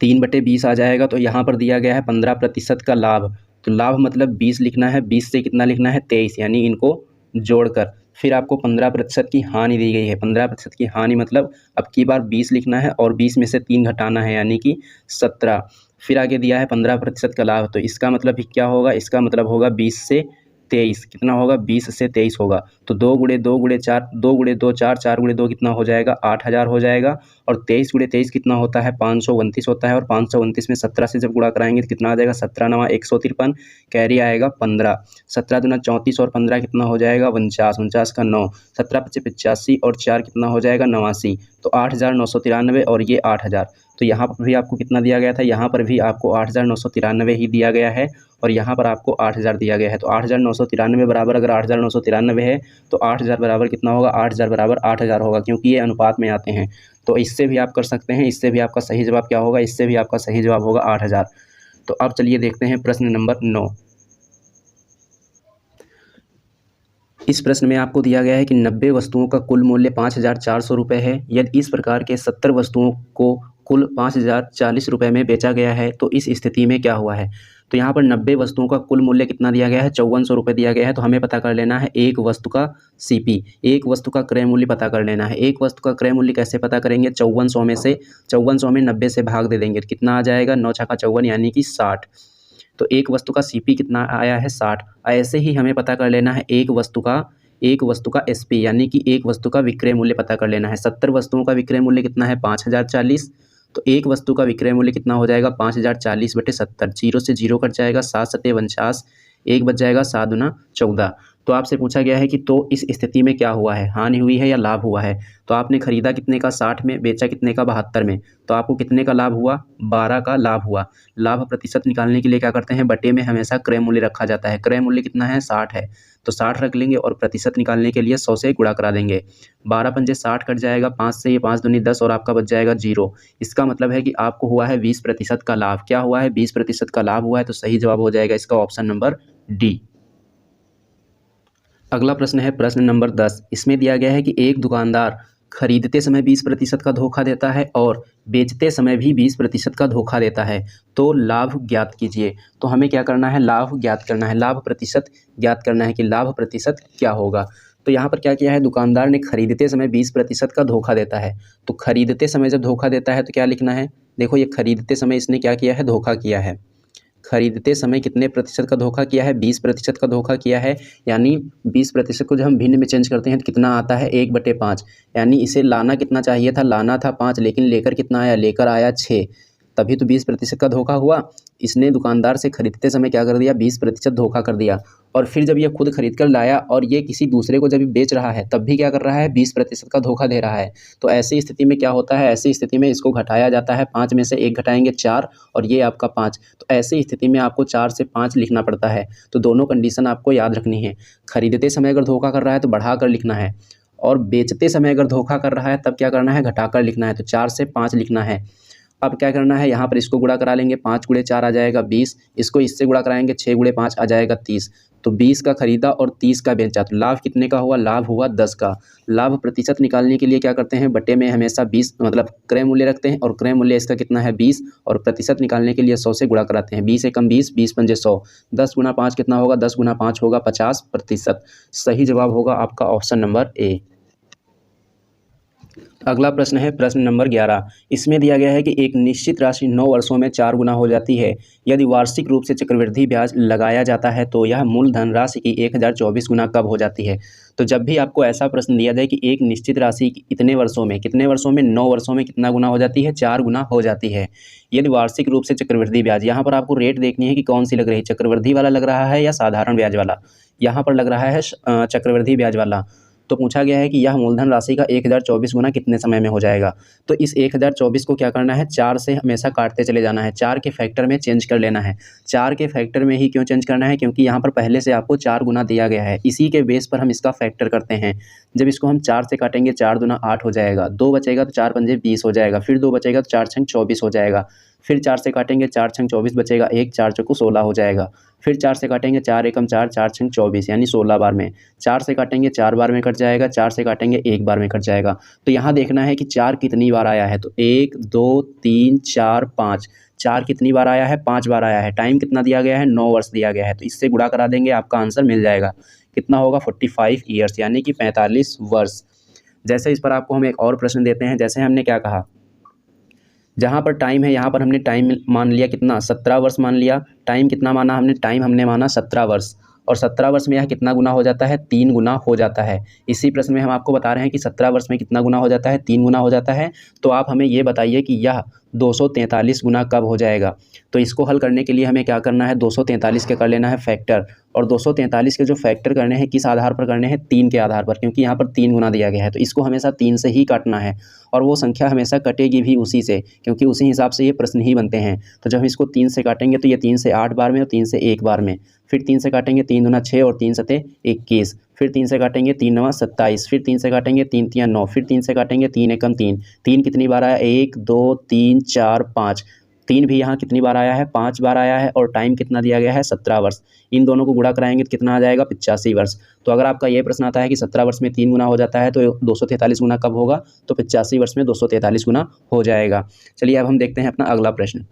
3/20 आ जाएगा। तो यहाँ पर दिया गया है 15% का लाभ। तो लाभ मतलब 20 लिखना है, 20 से कितना लिखना है 23, यानी इनको जोड़कर। फिर आपको 15% की हानि दी गई है। 15% की हानि मतलब अब की बार 20 लिखना है, और 20 में से 3 घटाना है, यानी कि 17। फिर आगे दिया है 15% का लाभ। तो इसका मतलब भी क्या होगा, इसका मतलब होगा 20 से 23। कितना होगा, 20 से 23 होगा। तो 2 गुणे 2 गुणे 4, 2 गुणे 2 4, 4 गुणे 2 कितना हो जाएगा 8000 हो जाएगा। और 23 गुणे 23 कितना होता है 529 होता है, और 529 में 17 से जब गुणा कराएंगे तो कितना आ जाएगा, 17 नवा 153, कैरी आएगा 15। 17 दूना 34 और 15 कितना हो जाएगा 49, 49 का 9, 17 पचे 85 और 4 कितना हो जाएगा 89। तो 8993 और ये 8000। तो यहाँ पर भी आपको कितना दिया गया था, यहाँ पर भी आपको 8993 ही दिया गया है, और यहाँ पर आपको 8000 दिया गया है। तो 8993 बराबर, अगर 8993 है तो 8000 बराबर कितना होगा, 8000 बराबर 8000 होगा, क्योंकि ये अनुपात में आते हैं। तो इससे भी आप कर सकते हैं, इससे भी आपका सही जवाब क्या होगा, इससे भी आपका सही जवाब होगा 8000। तो अब चलिए देखते हैं प्रश्न नंबर 9। इस प्रश्न में आपको दिया गया है कि 90 वस्तुओं का कुल मूल्य 5400 रुपये है। यदि इस प्रकार के 70 वस्तुओं को कुल 5040 रुपये में बेचा गया है तो इस स्थिति में क्या हुआ है। तो यहाँ पर 90 वस्तुओं का कुल मूल्य कितना दिया गया है, 5400 रुपये दिया गया है। तो हमें पता कर लेना है एक वस्तु का CP, एक वस्तु का क्रय मूल्य पता कर लेना है। एक वस्तु का क्रय मूल्य कैसे पता करेंगे, 5400 में से 90 से भाग दे देंगे, कितना आ जाएगा 9 छक्का 54 यानी कि 60। तो एक वस्तु का CP कितना आया है 60। ऐसे ही हमें पता कर लेना है एक वस्तु का SP यानी कि एक वस्तु का विक्रय मूल्य पता कर लेना है। 70 वस्तुओं का विक्रय मूल्य कितना है 5040। तो एक वस्तु का विक्रय मूल्य कितना हो जाएगा 5040/70। 0 से 0 कट जाएगा, 7 सत्ते 49, 1 बच जाएगा, 7 दूना 14। तो आपसे पूछा गया है कि तो इस स्थिति में क्या हुआ है, हानि हुई है या लाभ हुआ है। तो आपने खरीदा कितने का 60 में, बेचा कितने का 72 में। तो आपको कितने का लाभ हुआ, 12 का लाभ हुआ। लाभ प्रतिशत निकालने के लिए क्या करते हैं, बटे में हमेशा क्रय मूल्य रखा जाता है। क्रय मूल्य कितना है 60 है, तो 60 रख लेंगे, और प्रतिशत निकालने के लिए 100 से गुणा करा देंगे। 12 पंजे 60 कट जाएगा, 5 से ये 5 दूनी 10, और आपका बच जाएगा 0। इसका मतलब है कि आपको हुआ है 20% का लाभ। क्या हुआ है, 20% का लाभ हुआ है। तो सही जवाब हो जाएगा इसका ऑप्शन नंबर डी। अगला प्रश्न है प्रश्न नंबर 10। इसमें दिया गया है कि एक दुकानदार खरीदते समय 20% का धोखा देता है और बेचते समय भी 20% का धोखा देता है, तो लाभ ज्ञात कीजिए। तो हमें क्या करना है, लाभ ज्ञात करना है, लाभ प्रतिशत ज्ञात करना है कि लाभ प्रतिशत क्या होगा। तो यहाँ पर क्या किया है, दुकानदार ने खरीदते समय 20% का धोखा देता है। तो खरीदते समय जब धोखा देता है तो क्या लिखना है, देखो ये खरीदते समय इसने क्या किया है, धोखा किया है। खरीदते समय कितने प्रतिशत का धोखा किया है, 20% का धोखा किया है। यानी 20% को जब हम भिन्न में चेंज करते हैं तो कितना आता है 1/5। यानी इसे लाना कितना चाहिए था, लाना था 5, लेकिन लेकर कितना आया, लेकर आया 6। तभी तो 20% का धोखा हुआ। इसने दुकानदार से खरीदते समय क्या कर दिया, 20% धोखा कर दिया। और फिर जब ये खुद खरीद कर लाया और ये किसी दूसरे को जब बेच रहा है तब भी क्या कर रहा है, 20% का धोखा दे रहा है। तो ऐसी स्थिति में क्या होता है, ऐसी स्थिति में इसको घटाया जाता है। 5 में से 1 घटाएंगे 4, और ये आपका 5। तो ऐसी स्थिति में आपको 4 से 5 लिखना पड़ता है। तो दोनों कंडीशन आपको याद रखनी है। खरीदते समय अगर धोखा कर रहा है तो बढ़ा कर लिखना है, और बेचते समय अगर धोखा कर रहा है तब क्या करना है, घटा कर लिखना है। तो 4 से 5 लिखना है। अब क्या करना है, यहाँ पर इसको गुणा करा लेंगे, 5 गुणे 4 आ जाएगा 20। इसको इससे गुणा कराएंगे, 6 गुणे 5 आ जाएगा 30। तो 20 का खरीदा और 30 का बेचा, तो लाभ कितने का हुआ? लाभ हुआ 10 का। लाभ प्रतिशत निकालने के लिए क्या करते हैं? बटे में हमेशा 20 मतलब क्रय मूल्य रखते हैं, और क्रय मूल्य इसका कितना है? 20, और प्रतिशत निकालने के लिए 100 से गुणा कराते हैं। 20 एकम 20, 20 पंजे 100, 10 गुना 5 कितना होगा? 10 गुना 5 होगा 50%। सही जवाब होगा आपका ऑप्शन नंबर ए। अगला प्रश्न है प्रश्न नंबर 11। इसमें दिया गया है कि एक निश्चित राशि 9 वर्षों में 4 गुना हो जाती है। यदि वार्षिक रूप से चक्रवृद्धि ब्याज लगाया जाता है तो यह मूलधन राशि की 1024 गुना कब हो जाती है? तो जब भी आपको ऐसा प्रश्न दिया जाए कि एक निश्चित राशि कितने वर्षों में 9 वर्षों में कितना गुना हो जाती है? 4 गुना हो जाती है। यदि वार्षिक रूप से चक्रवृद्धि ब्याज, यहाँ पर आपको रेट देखनी है कि कौन सी लग रही है, चक्रवृद्धि वाला लग रहा है या साधारण ब्याज वाला। यहाँ पर लग रहा है चक्रवृद्धि ब्याज वाला। तो पूछा गया है कि यह मूलधन राशि का 1024 गुना कितने समय में हो जाएगा? तो इस 1024 को क्या करना है? 4 से हमेशा काटते चले जाना है, 4 के फैक्टर में चेंज कर लेना है। 4 के फैक्टर में ही क्यों चेंज करना है? क्योंकि यहाँ पर पहले से आपको 4 गुना दिया गया है, इसी के बेस पर हम इसका फैक्टर करते हैं। जब इसको हम 4 से काटेंगे, 4 दूना 8 हो जाएगा, 2 बचेगा तो 4 पंजे 20 हो जाएगा, फिर 2 बचेगा तो 4 छंग 24 हो जाएगा, फिर 4 से काटेंगे, 4 छंग 24 बचेगा, 1 4 चौको 16 हो जाएगा, फिर 4 से काटेंगे, 4 एकम 4, 4 छंग 24 यानी 16 बार में, 4 से काटेंगे 4 बार में कट जाएगा, 4 से काटेंगे 1 बार में कट जाएगा। तो यहाँ देखना है कि 4 कितनी बार आया है, तो 1 2 3 4 5, 4 कितनी बार आया है? 5 बार आया है। टाइम कितना दिया गया है? 9 वर्ष दिया गया है, तो इससे गुणा करा देंगे, आपका आंसर मिल जाएगा। कितना होगा? 45 ईयर्स यानी कि 45 वर्ष। जैसे इस पर आपको हम एक और प्रश्न देते हैं। जैसे हमने क्या कहा, जहाँ पर टाइम है यहाँ पर हमने टाइम मान लिया कितना? 17 वर्ष मान लिया। टाइम कितना माना हमने? टाइम हमने माना 17 वर्ष, और 17 वर्ष में यह कितना गुना हो जाता है? 3 गुना हो जाता है। इसी प्रश्न में हम आपको बता रहे हैं कि 17 वर्ष में कितना गुना हो जाता है? 3 गुना हो जाता है। तो आप हमें ये बताइए कि यह 243 गुना कब हो जाएगा? तो इसको हल करने के लिए हमें क्या करना है? 243 के कर लेना है फैक्टर, और 243 के जो फैक्टर करने हैं किस आधार पर करने हैं? 3 के आधार पर, क्योंकि यहाँ पर 3 गुना दिया गया है, तो इसको हमेशा 3 से ही काटना है, और वो संख्या हमेशा कटेगी भी उसी से, क्योंकि उसी हिसाब से ये प्रश्न ही बनते हैं। तो जब हम इसको 3 से काटेंगे तो ये 3 से 8 बार में और 3 से 1 बार में, फिर 3 से काटेंगे, 3 दूना 6 और 3 सते 21, फिर 3 से काटेंगे, 3 नवा 27, फिर 3 से काटेंगे, 3 तिया 9, फिर 3 से काटेंगे, 3 एकम 3, 3 कितनी बार आया? 1 2 3 4 5, 3 भी यहाँ कितनी बार आया है? 5 बार आया है, और टाइम कितना दिया गया है? 17 वर्ष। इन दोनों को गुणा कराएंगे तो कितना आ जाएगा? 85 वर्ष। तो अगर आपका ये प्रश्न आता है कि 17 वर्ष में 3 गुना हो जाता है तो 243 गुना कब होगा? तो 85 वर्ष में 243 गुना हो जाएगा। चलिए अब हम देखते हैं अपना अगला प्रश्न।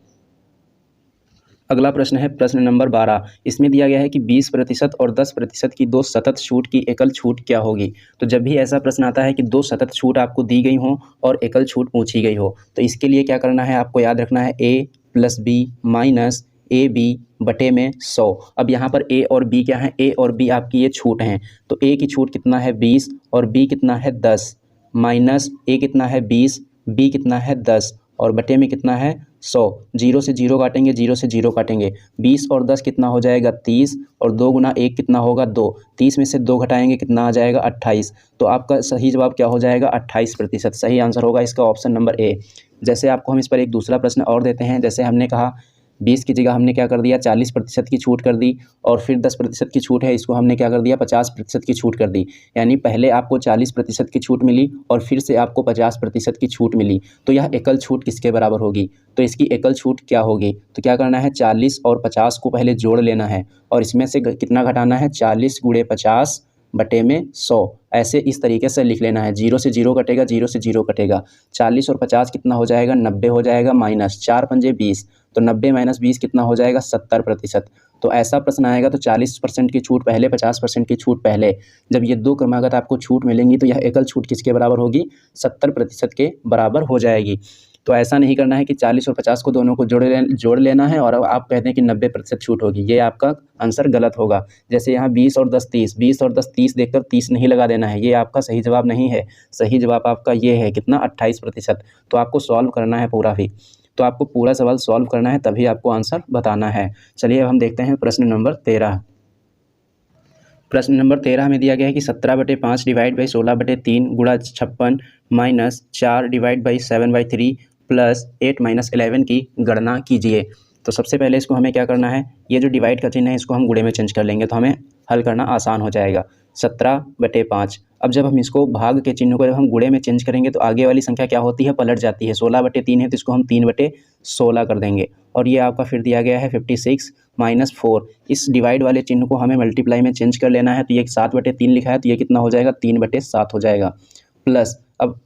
अगला प्रश्न है प्रश्न नंबर 12। इसमें दिया गया है कि 20% और 10% की 2 सतत छूट की एकल छूट क्या होगी? तो जब भी ऐसा प्रश्न आता है कि 2 सतत छूट आपको दी गई हो और एकल छूट पूछी गई हो, तो इसके लिए क्या करना है? आपको याद रखना है a + b माइनस AB बटे में 100। अब यहाँ पर a और b क्या है? a और b आपकी ये छूट हैं, तो a की छूट कितना है? 20, और b कितना है? 10, माइनस a कितना है? 20, b कितना है? 10, और बटे में कितना है? 100। 0 से 0 काटेंगे, 0 से 0 काटेंगे, 20 और 10 कितना हो जाएगा? 30, और 2 गुना 1 कितना होगा? 2, 30 में से 2 घटाएंगे कितना आ जाएगा? 28। तो आपका सही जवाब क्या हो जाएगा? 28%। सही आंसर होगा इसका ऑप्शन नंबर ए। जैसे आपको हम इस पर एक दूसरा प्रश्न और देते हैं। जैसे हमने कहा 20 की जगह हमने क्या कर दिया? 40% की छूट कर दी, और फिर 10% की छूट है, इसको हमने क्या कर दिया? 50% की छूट कर दी। यानी पहले आपको 40% की छूट मिली और फिर से आपको 50% की छूट मिली, तो यह एकल छूट किसके बराबर होगी? तो इसकी एकल छूट क्या होगी? तो क्या करना है? 40 और 50 को पहले जोड़ लेना है, और इसमें से कितना घटाना है? 40 गुणे 50 बटे में 100। ऐसे इस तरीके से लिख लेना है। 0 से 0 कटेगा, 0 से 0 कटेगा, 40 और 50 कितना हो जाएगा? 90 हो जाएगा, माइनस 4 पंजे 20, तो 90 माइनस 20 कितना हो जाएगा? 70%। तो ऐसा प्रश्न आएगा तो 40% की छूट पहले, 50% की छूट पहले। जब ये 2 क्रमागत आपको छूट मिलेंगी तो यह एकल छूट किसके बराबर होगी? 70% के बराबर हो जाएगी। तो ऐसा नहीं करना है कि 40 और 50 को दोनों को जोड़ लेना है और अब आप कहते हैं कि 90% छूट होगी, ये आपका आंसर गलत होगा। जैसे यहाँ 20 और 10 30, 20 और 10 30 देखकर 30 नहीं लगा देना है, ये आपका सही जवाब नहीं है। सही जवाब आपका ये है, कितना? 28%। तो आपको सॉल्व करना है पूरा भी, तो आपको पूरा सवाल सॉल्व करना है, तभी आपको आंसर बताना है। चलिए अब हम देखते हैं प्रश्न नंबर 13। प्रश्न नंबर 13 में दिया गया है कि 17/5 डिवाइड बाई 16/3 गुणा 56 minus 4 divide by 7/3 plus 8 minus 11 की गणना कीजिए। तो सबसे पहले इसको हमें क्या करना है? ये जो डिवाइड का चिन्ह है इसको हम गुणे में चेंज कर लेंगे, तो हमें हल करना आसान हो जाएगा। 17/5, अब जब हम इसको भाग के चिन्ह को जब हम गुणे में चेंज करेंगे तो आगे वाली संख्या क्या होती है, पलट जाती है। 16/3 है तो इसको हम 3/16 कर देंगे। और ये आपका फिर दिया गया है 56 - 4। इस डिवाइड वाले चिन्ह को हमें मल्टीप्लाई में चेंज कर लेना है। तो ये 7/3 लिखा है तो ये कितना हो जाएगा, 3/7 हो जाएगा। प्लस अब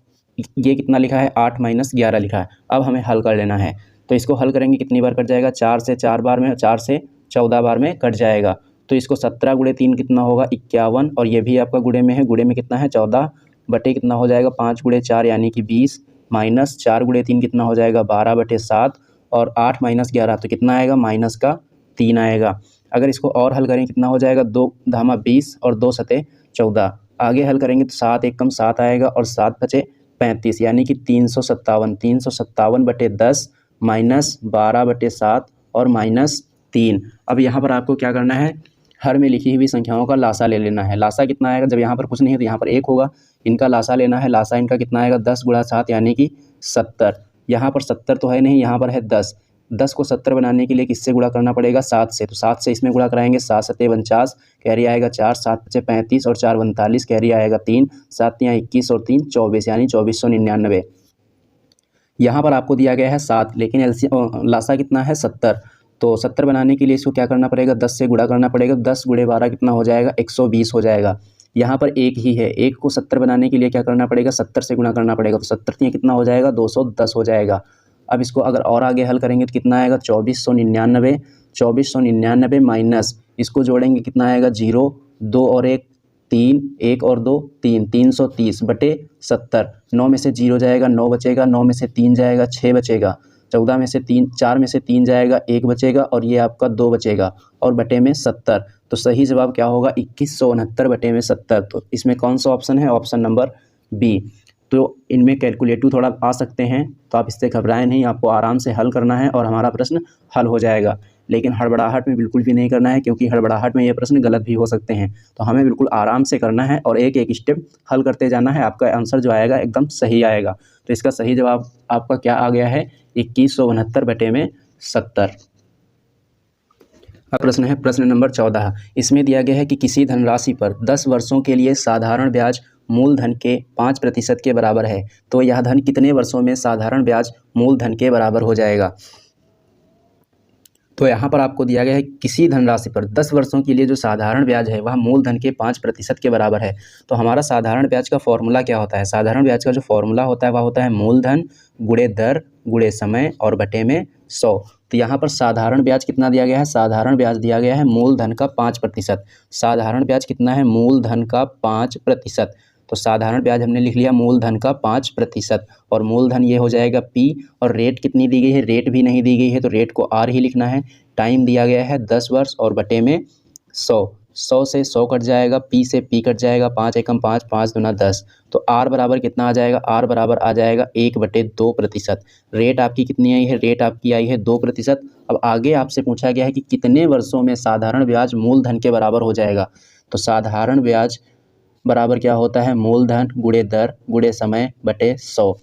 ये कितना लिखा है, 8 - 11 लिखा है। अब हमें हल कर लेना है। तो इसको हल करेंगे कितनी बार कट जाएगा, 4 से 4 बार में, 4 से 14 बार में कट जाएगा। तो इसको 17 × 3 कितना होगा, 51। और ये भी आपका गुणे में है, गुणे में कितना है, 14 बटे कितना हो जाएगा, 5 × 4 यानी कि 20 माइनस 4 × 3 कितना हो जाएगा, 12/7। और 8 - 11 तो कितना आएगा, -3 आएगा। अगर इसको और हल करें कितना हो जाएगा, 2 धामा 20 और 2 सते 14। आगे हल करेंगे तो 7 एकम 7 आएगा और 7 बचे 35 यानी कि 357। 357/10 माइनस 12/7 और -3। अब यहाँ पर आपको क्या करना है, हर में लिखी हुई संख्याओं का लासा ले लेना है। लासा कितना आएगा, जब यहाँ पर कुछ नहीं है तो यहाँ पर 1 होगा, इनका लासा लेना है। लासा इनका कितना आएगा, 10 × 7 यानी कि 70। यहाँ पर 70 तो है नहीं, यहाँ पर है 10। 10 को 70 बनाने के लिए किससे गुणा करना पड़ेगा, 7 से। तो 7 से इसमें गुणा कराएंगे, 7 सते 49, कैरी आएगा 4, 7 बचे 35 और 4 42, कैरी आएगा 3, 7 यहाँ 21 और 3 24 यानी 2499। यहाँ पर आपको दिया गया है 7, लेकिन लासा कितना है, 70। तो 70 बनाने के लिए इसको क्या करना पड़ेगा, 10 से गुणा करना पड़ेगा। 10 × 12 कितना हो जाएगा, 120 हो जाएगा। यहाँ पर 1 ही है, 1 को 70 बनाने के लिए क्या करना पड़ेगा, 70 से गुणा करना पड़ेगा। तो 70 कितना हो जाएगा, 210 हो जाएगा। अब इसको अगर और आगे हल करेंगे तो कितना आएगा, 2499। 2499 माइनस इसको जोड़ेंगे कितना आएगा, 0, 2 और 1 3, 1 और 2 3, 330/70। 9 में से 0 जाएगा, 9 बचेगा। 9 में से 3 जाएगा, 6 बचेगा। 14 में से 3, 4 में से 3 जाएगा, 1 बचेगा और ये आपका 2 बचेगा और बटे में 70। तो सही जवाब क्या होगा, 2169/70। तो इसमें कौन सा ऑप्शन है, ऑप्शन नंबर बी। तो इनमें कैलकुलेटिव थोड़ा आ सकते हैं, तो आप इससे घबराएं नहीं, आपको आराम से हल करना है और हमारा प्रश्न हल हो जाएगा। लेकिन हड़बड़ाहट में बिल्कुल भी नहीं करना है, क्योंकि हड़बड़ाहट में ये प्रश्न गलत भी हो सकते हैं। तो हमें बिल्कुल आराम से करना है और एक एक स्टेप हल करते जाना है। आपका आंसर जो आएगा एकदम सही आएगा। तो इसका सही जवाब आपका क्या आ गया है, 2169/70। अब प्रश्न है प्रश्न नंबर 14। इसमें दिया गया है कि किसी धनराशि पर 10 वर्षों के लिए साधारण ब्याज मूलधन के 5% के बराबर है, तो यह धन कितने वर्षों में साधारण ब्याज मूलधन के बराबर हो जाएगा। तो यहाँ पर आपको दिया गया है किसी धनराशि पर 10 वर्षों के लिए जो साधारण ब्याज है वह मूलधन के 5% के बराबर है। तो हमारा साधारण ब्याज का फॉर्मूला क्या होता है, साधारण ब्याज का जो फॉर्मूला होता है वह होता है मूलधन गुणे दर गुणे समय और बटे में 100। तो यहाँ पर साधारण ब्याज कितना दिया गया है, साधारण ब्याज दिया गया है मूलधन का 5%। साधारण ब्याज कितना है, मूलधन का 5%। तो साधारण ब्याज हमने लिख लिया मूलधन का 5% और मूलधन ये हो जाएगा P। और रेट कितनी दी गई है, रेट भी नहीं दी गई है तो रेट को R ही लिखना है। टाइम दिया गया है 10 वर्ष और बटे में 100। 100 से 100 कट जाएगा, P से P कट जाएगा, 5 एकम 5, 5 दूना 10। तो R बराबर कितना आ जाएगा, R बराबर आ जाएगा 1/2%। रेट आपकी कितनी आई है, रेट आपकी आई है 2%। अब आगे आपसे पूछा गया है कि कितने वर्षों में साधारण ब्याज मूलधन के बराबर हो जाएगा। तो साधारण ब्याज बराबर क्या होता है, मूलधन गुणे दर गुणे समय बटे 100।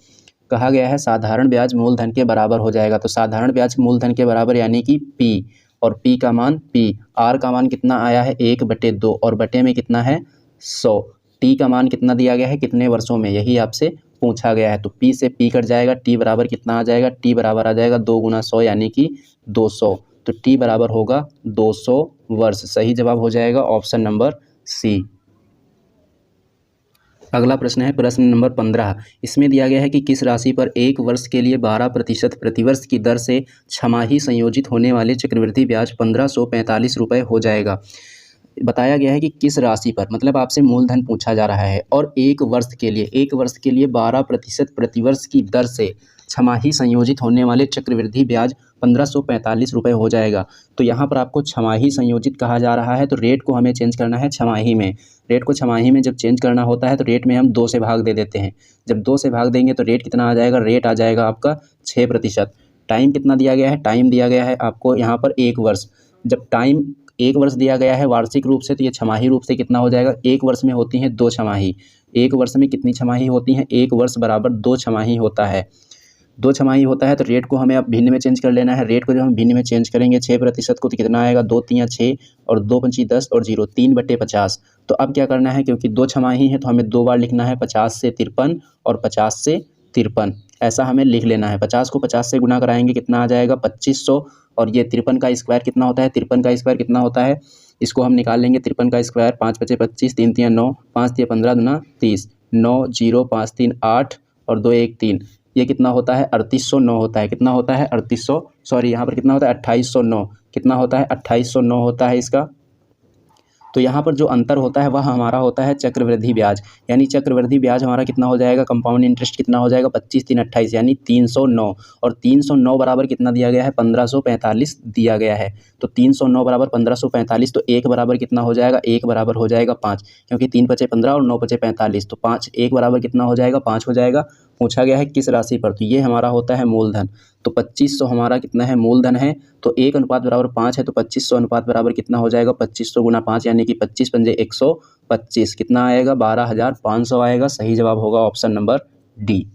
कहा गया है साधारण ब्याज मूलधन के बराबर हो जाएगा। तो साधारण ब्याज मूलधन के बराबर यानी कि P, और P का मान P, R का मान कितना आया है 1/2 और बटे में कितना है 100। T का मान कितना दिया गया है, कितने वर्षों में, यही आपसे पूछा गया है। तो P से P कट जाएगा, T बराबर कितना आ जाएगा, T बराबर आ जाएगा 2 × 100 यानी कि 200। तो T बराबर होगा 200 वर्ष। सही जवाब हो जाएगा ऑप्शन नंबर C। अगला प्रश्न है प्रश्न नंबर 15। इसमें दिया गया है कि किस राशि पर 1 वर्ष के लिए 12% प्रतिवर्ष की दर से छमाही संयोजित होने वाले चक्रवृद्धि ब्याज 1545 रुपये हो जाएगा। बताया गया है कि किस राशि पर, मतलब आपसे मूलधन पूछा जा रहा है और 1 वर्ष के लिए 12% प्रतिवर्ष की दर से छमाही संयोजित होने वाले चक्रवृद्धि ब्याज 1545 रुपये हो जाएगा। तो यहाँ पर आपको छमाही संयोजित कहा जा रहा है तो रेट को हमें चेंज करना है छमाही में। रेट को छमाही में जब चेंज करना होता है तो रेट में हम 2 से भाग दे देते हैं। जब 2 से भाग देंगे तो रेट कितना आ जाएगा, रेट आ जाएगा आपका 6%। टाइम कितना दिया गया है, टाइम दिया गया है आपको यहाँ पर 1 वर्ष। जब टाइम 1 वर्ष दिया गया है वार्षिक रूप से तो ये छमाही रूप से कितना हो जाएगा, 1 वर्ष में होती हैं 2 छमाही। 1 वर्ष में कितनी छमाही होती हैं, 1 वर्ष बराबर 2 छमाही होता है। 2 छमाही होता है तो रेट को हमें अब भिन्न में चेंज कर लेना है। रेट को जब हम भिन्न में चेंज करेंगे 6% को तो कितना आएगा, 2 तियां 6 और 2 पंची 10 और 0 3/50। तो अब क्या करना है, क्योंकि 2 छमाही है तो हमें 2 बार लिखना है, 50 से 53 और 50 से 53, ऐसा हमें लिख लेना है। 50 को 50 से गुना कराएंगे कितना आ जाएगा, 2500। और ये 53 का स्क्वायर कितना होता है, 53 का स्क्वायर कितना होता है, इसको हम निकाल लेंगे। 53 का स्क्वायर 5 पचे 25, 3 तियां 9, 5 तियां 15 दूना 30, 9 0 5 3 8 और 2 1 3, ये कितना होता है, 3809 होता है। कितना होता है, 3800, सॉरी यहाँ पर कितना होता है, 2809। कितना होता है, 2809 होता है इसका। तो यहाँ पर जो अंतर होता है वह हमारा होता है चक्रवृद्धि ब्याज, यानी चक्रवृद्धि ब्याज हमारा कितना हो जाएगा, कंपाउंड इंटरेस्ट कितना हो जाएगा, 25 3 28 यानी 309। और 309 बराबर कितना दिया गया है, 1545 दिया गया है। तो 309 बराबर 1545, तो 1 बराबर कितना हो जाएगा, 1 बराबर हो जाएगा 5, क्योंकि 3 पचे 15 और 9 पचे 45, तो 5 1 बराबर कितना हो जाएगा, 5 हो जाएगा। पूछा गया है किस राशि पर, तो ये हमारा होता है मूलधन। तो 2500 हमारा कितना है, मूलधन है। तो 1 अनुपात बराबर 5 है, तो 2500 अनुपात बराबर कितना हो जाएगा, 2500 गुना 5 यानी कि 25 पंजे 125, कितना आएगा, 12,500 आएगा। सही जवाब होगा ऑप्शन नंबर डी।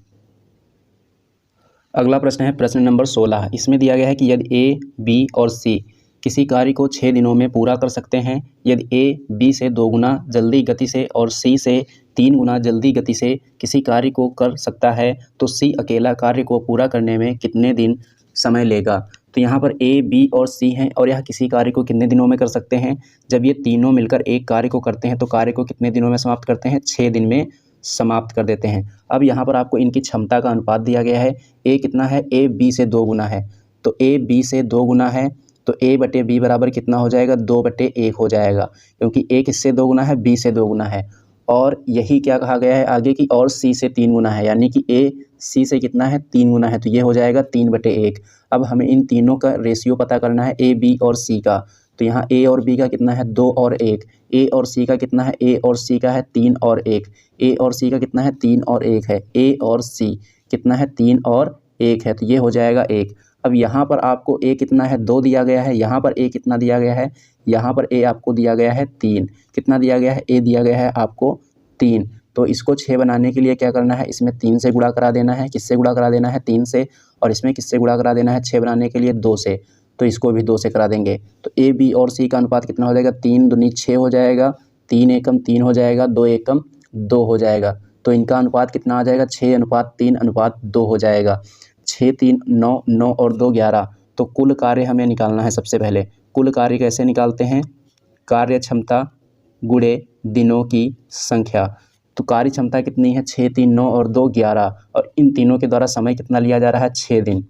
अगला प्रश्न है प्रश्न नंबर 16। इसमें दिया गया है कि यदि ए, बी और सी किसी कार्य को 6 दिनों में पूरा कर सकते हैं, यदि ए बी से 2 गुना जल्दी गति से और सी से 3 गुना जल्दी गति से किसी कार्य को कर सकता है, तो सी अकेला कार्य को पूरा करने में कितने दिन समय लेगा। तो यहाँ पर ए, बी और सी हैं और यह किसी कार्य को कितने दिनों में कर सकते हैं। जब ये तीनों मिलकर एक कार्य को करते हैं तो कार्य को कितने दिनों में समाप्त करते हैं, 6 दिन में समाप्त कर देते हैं। अब यहाँ पर आपको इनकी क्षमता का अनुपात दिया गया है। ए कितना है, ए बी से 2 गुना है, तो ए बी से 2 गुना है, तो ए बटे बी बराबर कितना हो जाएगा, 2/1 हो जाएगा, क्योंकि ए किससे 2 गुना है, बी से 2 गुना है। और यही क्या कहा गया है आगे की, और सी से 3 गुना है, यानी कि ए सी से कितना है, 3 गुना है, तो ये हो जाएगा 3/1। अब हमें इन तीनों का रेशियो पता करना है, ए बी और सी का। तो यहाँ ए और बी का कितना है, 2 और 1। ए और सी का कितना है, ए और सी का है 3 और 1। ए और सी का कितना है, 3 और 1 है। ए और सी कितना है, 3 और 1 है, तो ये हो जाएगा 1। अब यहाँ पर आपको ए कितना है, 2 दिया गया है। यहाँ पर ए कितना दिया गया है, यहाँ पर ए आपको दिया गया है 3। कितना दिया गया है, ए दिया गया है आपको 3। तो इसको 6 बनाने के लिए क्या करना है, इसमें 3 से गुणा करा देना है। किससे गुणा करा देना है, 3 से। और इसमें किससे गुणा करा देना है, 6 बनाने के लिए 2 से, तो इसको भी 2 से करा देंगे। तो ए बी और सी का अनुपात कितना हो जाएगा, 3 दूनी 6 हो जाएगा, 3 एकम 3 हो जाएगा, 2 एकम 2 हो जाएगा। तो इनका अनुपात कितना आ जाएगा, 6:3:2 हो जाएगा। 6 3 9 9 और 2 11। तो कुल कार्य हमें निकालना है। सबसे पहले कुल कार्य कैसे निकालते हैं, कार्य क्षमता गुणे दिनों की संख्या। तो कार्य क्षमता कितनी है, 6 3 9 और 2 11, और इन तीनों के द्वारा समय कितना लिया जा रहा है, 6 दिन।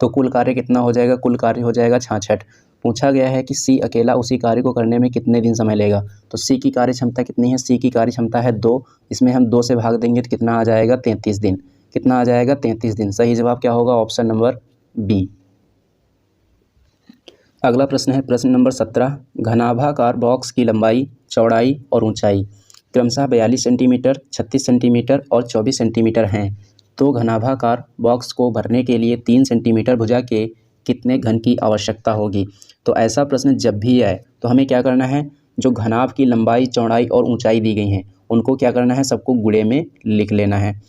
तो कुल कार्य कितना हो जाएगा, कुल कार्य हो जाएगा 66। पूछा गया है कि सी अकेला उसी कार्य को करने में कितने दिन समय लेगा। तो सी की कार्य क्षमता कितनी है, सी की कार्य क्षमता है 2, इसमें हम 2 से भाग देंगे तो कितना आ जाएगा, 33 दिन। कितना आ जाएगा, 33 दिन। सही जवाब क्या होगा, ऑप्शन नंबर बी। अगला प्रश्न है प्रश्न नंबर 17। घनाभाकार बॉक्स की लंबाई, चौड़ाई और ऊंचाई क्रमशः 42 सेंटीमीटर, 36 सेंटीमीटर और 24 सेंटीमीटर हैं। तो घनाभाकार बॉक्स को भरने के लिए 3 सेंटीमीटर भुजा के कितने घन की आवश्यकता होगी। तो ऐसा प्रश्न जब भी आए तो हमें क्या करना है, जो घनाभ की लंबाई, चौड़ाई और ऊंचाई दी गई हैं उनको क्या करना है, सबको गुणे में लिख लेना है।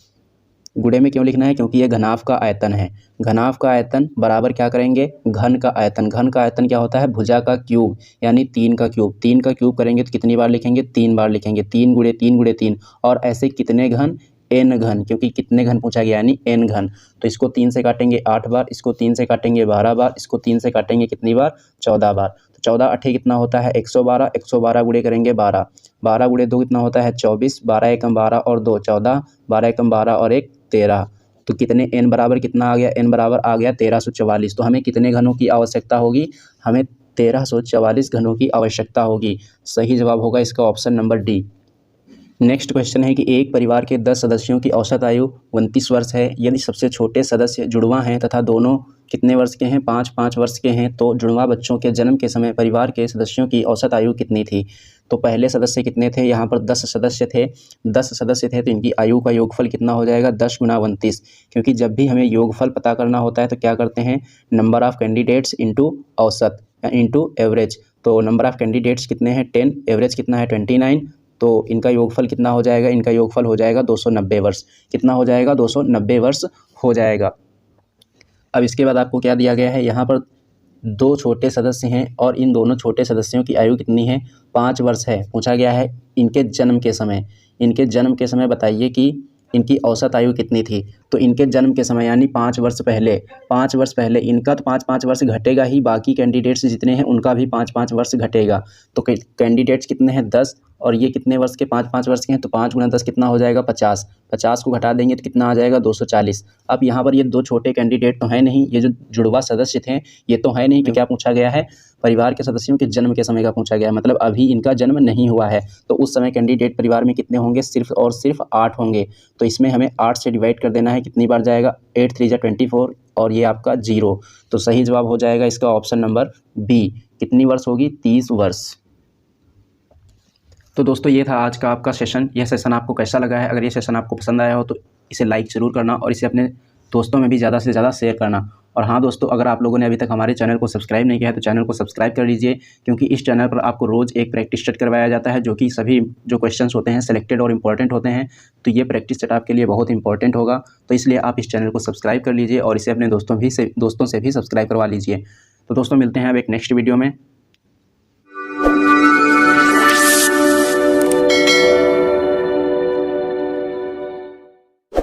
गुणे में क्यों लिखना है, क्योंकि ये घनाभ का आयतन है। घनाभ का आयतन बराबर क्या करेंगे, घन का आयतन। घन का आयतन क्या होता है, भुजा का क्यूब, यानी 3 का क्यूब। 3 का क्यूब करेंगे तो कितनी बार लिखेंगे, 3 बार लिखेंगे। 3 गुणे 3 गुणे 3, और ऐसे कितने घन, n घन, क्योंकि कितने घन पूछा गया यानी n घन। तो इसको 3 से काटेंगे 8 बार, इसको 3 से काटेंगे 12 बार, इसको 3 से काटेंगे कितनी बार, 14 बार। तो 14 8 कितना होता है, 112। 112 गुणे करेंगे 12, 12 गुणे 2 कितना होता है, 24। 12 एकम 12 और 2 14, 12 एकम 12 और 1 13। तो कितने, n बराबर कितना आ गया, n बराबर आ गया 1344। तो हमें कितने घनों की आवश्यकता होगी, हमें 1344 घनों की आवश्यकता होगी। सही जवाब होगा इसका option number D. Next question है कि एक परिवार के 10 सदस्यों की औसत आयु 29 वर्ष है। यदि सबसे छोटे सदस्य जुड़वां हैं तथा दोनों कितने वर्ष के हैं, 5-5 वर्ष के हैं, तो जुड़वां बच्चों के जन्म के समय परिवार के सदस्यों की औसत आयु कितनी थी। तो पहले सदस्य कितने थे, यहाँ पर 10 सदस्य थे। 10 सदस्य थे तो इनकी आयु का योगफल कितना हो जाएगा, 10 गुना 29। क्योंकि जब भी हमें योगफल पता करना होता है तो क्या करते हैं, नंबर ऑफ़ कैंडिडेट्स इंटू औसत इंटू एवरेज। तो नंबर ऑफ़ कैंडिडेट्स कितने हैं, 10, एवरेज कितना है 29, तो इनका योगफल कितना हो जाएगा, इनका योगफल हो जाएगा 290 वर्ष। कितना हो जाएगा, 290 वर्ष हो जाएगा। अब इसके बाद आपको क्या दिया गया है, यहाँ पर 2 छोटे सदस्य हैं और इन दोनों छोटे सदस्यों की आयु कितनी है, 5 वर्ष है। पूछा गया है इनके जन्म के समय बताइए कि इनकी औसत आयु कितनी थी। तो इनके जन्म के समय यानी 5 वर्ष पहले इनका तो 5-5 वर्ष घटेगा ही, बाकी कैंडिडेट्स जितने हैं उनका भी 5-5 वर्ष घटेगा। तो कैंडिडेट्स कितने हैं, 10, और ये कितने वर्ष के, 5-5 वर्ष के हैं, तो 5 गुना 10 कितना हो जाएगा, 50। 50 को घटा देंगे तो कितना आ जाएगा, 240। अब यहाँ पर ये 2 छोटे कैंडिडेट तो हैं नहीं, ये जो जुड़वा सदस्य थे ये तो है नहीं। क्या पूछा गया है, परिवार के सदस्यों के जन्म के समय का पूछा गया है, मतलब अभी इनका जन्म नहीं हुआ है। तो उस समय कैंडिडेट परिवार में कितने होंगे, सिर्फ और सिर्फ 8 होंगे। तो इसमें हमें 8 से डिवाइड कर देना है, कितनी बार जाएगा, 8 3 = 24 और ये आपका 0। तो सही जवाब हो जाएगा इसका ऑप्शन नंबर बी। कितनी वर्ष होगी, 30 वर्ष। तो दोस्तों ये था आज का आपका सेशन। यह सेशन आपको कैसा लगा है, अगर ये सेशन आपको पसंद आया हो तो इसे लाइक ज़रूर करना और इसे अपने दोस्तों में भी ज़्यादा से ज़्यादा शेयर करना। और हाँ दोस्तों, अगर आप लोगों ने अभी तक हमारे चैनल को सब्सक्राइब नहीं किया है तो चैनल को सब्सक्राइब कर लीजिए, क्योंकि इस चैनल पर आपको रोज़ एक प्रैक्टिस सेट करवाया जाता है, जो कि सभी जो क्वेश्चंस होते हैं सिलेक्टेड और इंपॉर्टेंट होते हैं। तो ये प्रैक्टिस सेट आपके लिए बहुत इंपॉर्टेंट होगा, तो इसलिए आप इस चैनल को सब्सक्राइब कर लीजिए और इसे अपने दोस्तों से भी सब्सक्राइब करवा लीजिए। तो दोस्तों मिलते हैं अब एक नेक्स्ट वीडियो में।